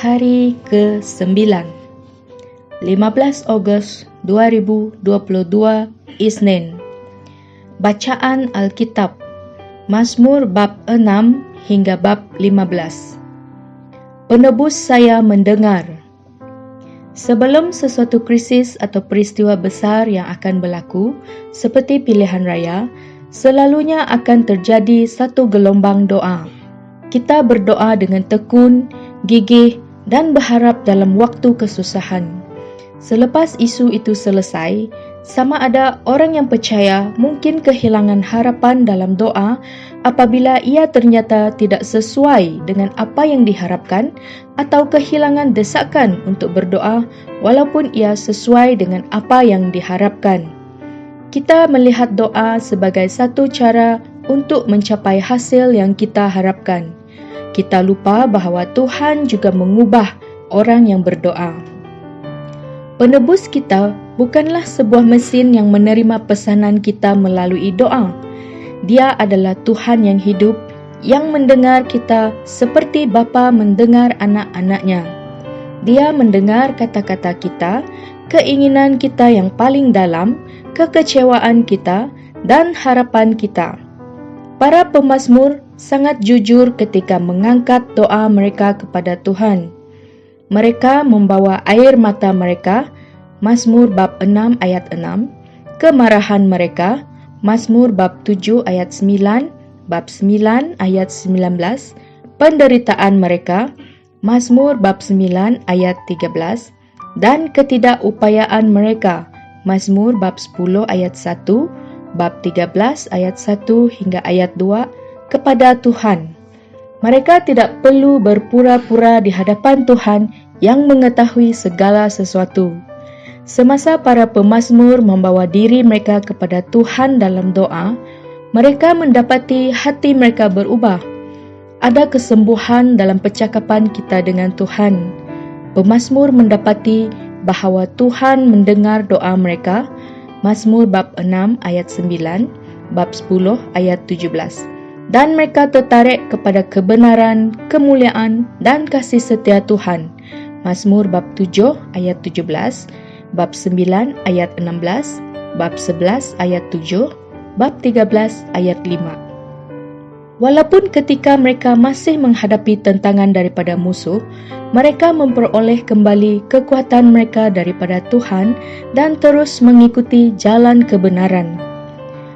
hari ke-9, 15 Ogos 2022, Isnin. Bacaan Alkitab, Mazmur bab 6 hingga bab 15. Penebus saya mendengar. Sebelum sesuatu krisis atau peristiwa besar yang akan berlaku, seperti pilihan raya, selalunya akan terjadi satu gelombang doa. Kita berdoa dengan tekun, gigih, dan berharap dalam waktu kesusahan. Selepas isu itu selesai, sama ada orang yang percaya mungkin kehilangan harapan dalam doa apabila ia ternyata tidak sesuai dengan apa yang diharapkan, atau kehilangan desakan untuk berdoa walaupun ia sesuai dengan apa yang diharapkan. Kita melihat doa sebagai satu cara untuk mencapai hasil yang kita harapkan. Kita lupa bahawa Tuhan juga mengubah orang yang berdoa. Penebus kita bukanlah sebuah mesin yang menerima pesanan kita melalui doa. Dia adalah Tuhan yang hidup, yang mendengar kita seperti bapa mendengar anak-anaknya. Dia mendengar kata-kata kita, keinginan kita yang paling dalam, kekecewaan kita, dan harapan kita. Para pemazmur sangat jujur ketika mengangkat doa mereka kepada Tuhan. Mereka membawa air mata mereka, Mazmur bab 6 ayat 6, kemarahan mereka, Mazmur bab 7 ayat 9, bab 9 ayat 19, penderitaan mereka, Mazmur bab 9 ayat 13, dan ketidakupayaan mereka, Mazmur bab 10 ayat 1, bab 13 ayat 1 hingga ayat 2, kepada Tuhan. Mereka tidak perlu berpura-pura di hadapan Tuhan yang mengetahui segala sesuatu. Semasa para pemazmur membawa diri mereka kepada Tuhan dalam doa, mereka mendapati hati mereka berubah. Ada kesembuhan dalam percakapan kita dengan Tuhan. Pemazmur mendapati bahawa Tuhan mendengar doa mereka, Mazmur bab 6 ayat 9, bab 10 ayat 17. Dan mereka tertarik kepada kebenaran, kemuliaan, dan kasih setia Tuhan. Mazmur bab 7 ayat 17, bab 9 ayat 16, bab 11 ayat 7, bab 13 ayat 5. Walaupun ketika mereka masih menghadapi tentangan daripada musuh, mereka memperoleh kembali kekuatan mereka daripada Tuhan dan terus mengikuti jalan kebenaran.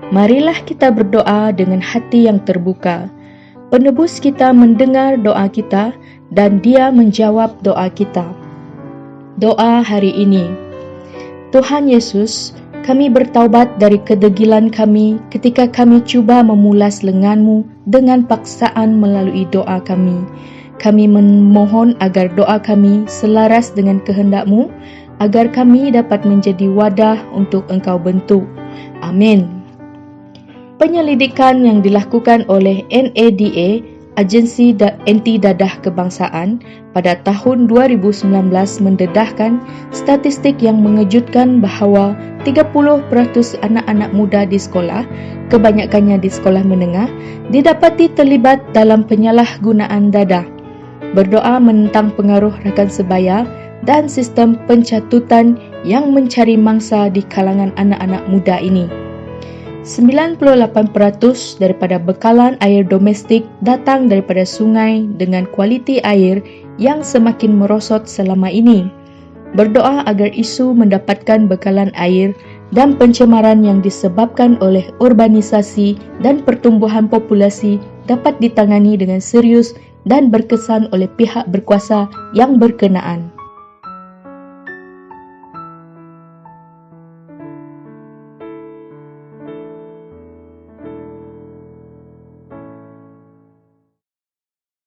Marilah kita berdoa dengan hati yang terbuka. Penebus kita mendengar doa kita dan Dia menjawab doa kita. Doa hari ini. Tuhan Yesus, kami bertaubat dari kedegilan kami ketika kami cuba memulas lengan-Mu dengan paksaan melalui doa kami. Kami memohon agar doa kami selaras dengan kehendak-Mu, agar kami dapat menjadi wadah untuk Engkau bentuk. Amin. Penyelidikan yang dilakukan oleh NADA, Agensi Anti Dadah Kebangsaan, pada tahun 2019 mendedahkan statistik yang mengejutkan bahawa 30% anak-anak muda di sekolah, kebanyakannya di sekolah menengah, didapati terlibat dalam penyalahgunaan dadah. Berdoa menentang pengaruh rakan sebaya dan sistem pencatutan yang mencari mangsa di kalangan anak-anak muda ini. 98% daripada bekalan air domestik datang daripada sungai dengan kualiti air yang semakin merosot selama ini. Berdoa agar isu mendapatkan bekalan air dan pencemaran yang disebabkan oleh urbanisasi dan pertumbuhan populasi dapat ditangani dengan serius dan berkesan oleh pihak berkuasa yang berkenaan.